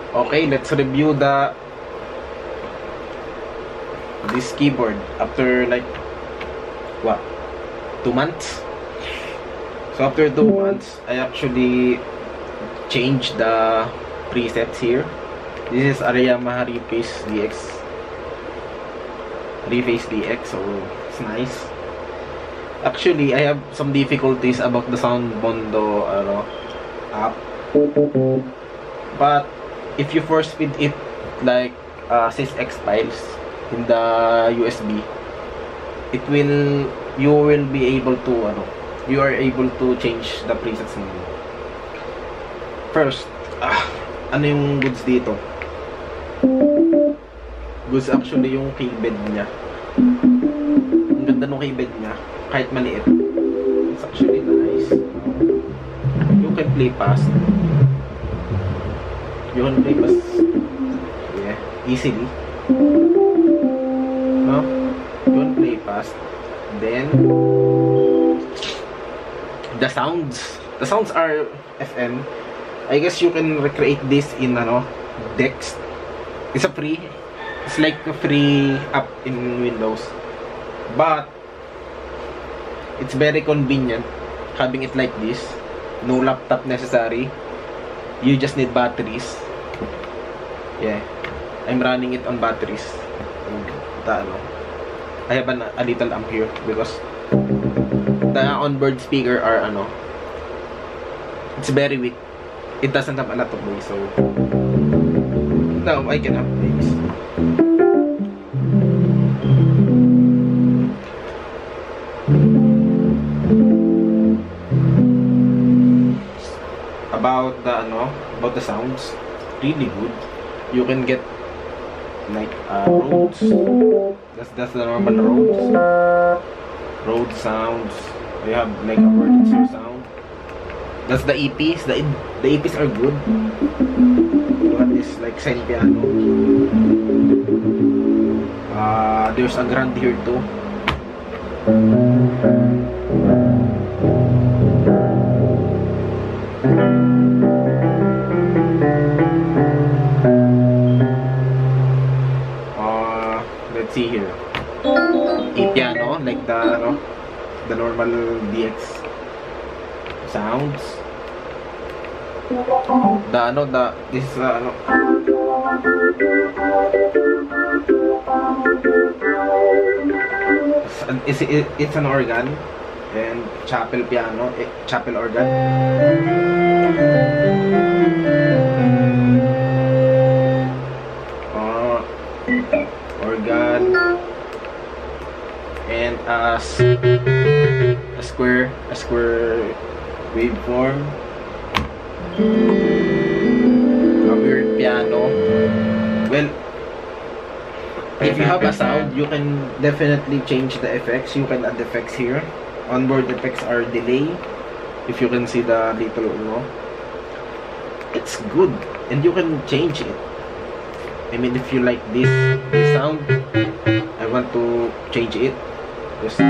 Okay, let's review this keyboard after like what, 2 months. So after 2 months, I actually changed the presets here. This is Yamaha Reface DX, so it's nice. Actually, I have some difficulties about the Sound Mondo app, but if you force feed it like sysx files in the USB, you will be able to you are able to change the presets mo. First, ano yung goods dito? Goods actually yung keybed niya. Ang ganda ng keybed niya, kahit maliit. It's actually nice. You can play fast. Yeah, easily. No? You can play fast. Then the sounds are FM. I guess you can recreate this in Dex. It's like a free app in Windows, but it's very convenient having it like this. No laptop necessary. You just need batteries. Yeah, I'm running it on batteries. I have a little amp here because the onboard speaker are it's very weak. It doesn't have a lot of bass, so now I can have bass. About the sounds, really good. You can get like Rhodes. That's the normal Rhodes sounds. They have like a Wurlitzer sound. That's the EPs. The EPs are good. Look at this, like Sen piano. There's a Grand here too. Let's see here. E-piano, like the normal DX sounds. This is it's an organ and chapel piano, chapel organ. Organ and a square waveform. A weird piano. Well, if you have a sound, you can definitely change the effects. You can add effects here. Onboard effects are delay. If you can see the little it's good, and you can change it. I mean, if you like this sound, I want to change it. Just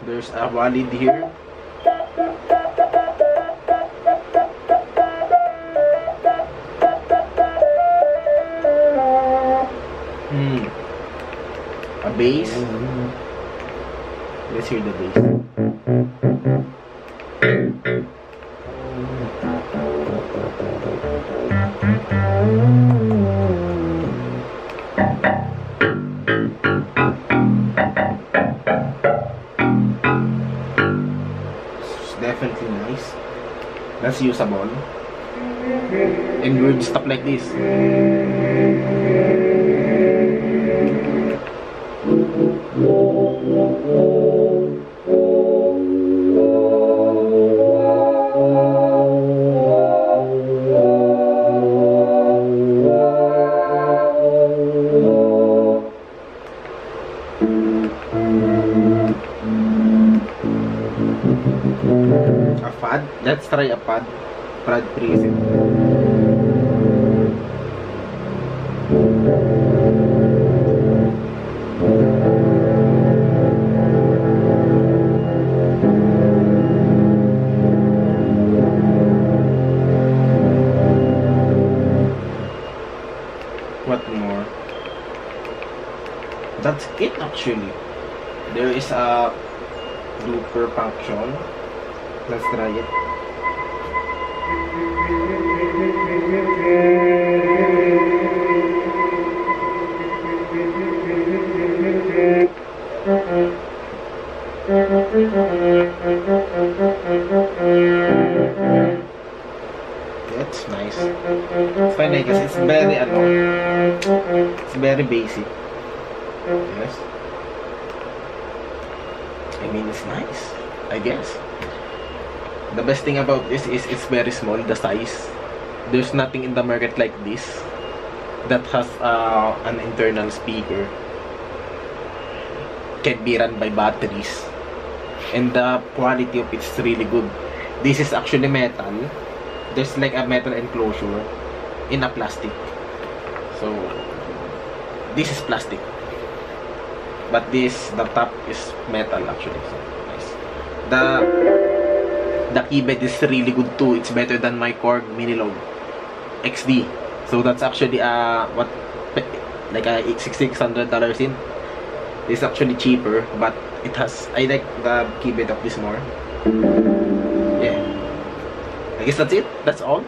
there's a walid here. A bass. Let's hear the bass. Definitely nice. That's usable. And weird stuff like this. A pad? Let's try a pad preset. lot more. That's it actually. There is a looper function. Let's try it. That's nice. It's funny because it's very it's very basic. Yes. I mean, it's nice, I guess. The best thing about this is it's very small, the size. There's nothing in the market like this that has an internal speaker. Can be run by batteries. And the quality of it's really good. This is actually metal. There's like a metal enclosure in a plastic. So, this is plastic. But the top is metal actually. So, nice. The keyboard is really good too. It's better than my Korg Minilogue XD. So that's actually what, like a $600 in. It's actually cheaper, but it has, I like the keyboard of this more. Yeah. I guess that's it. That's all.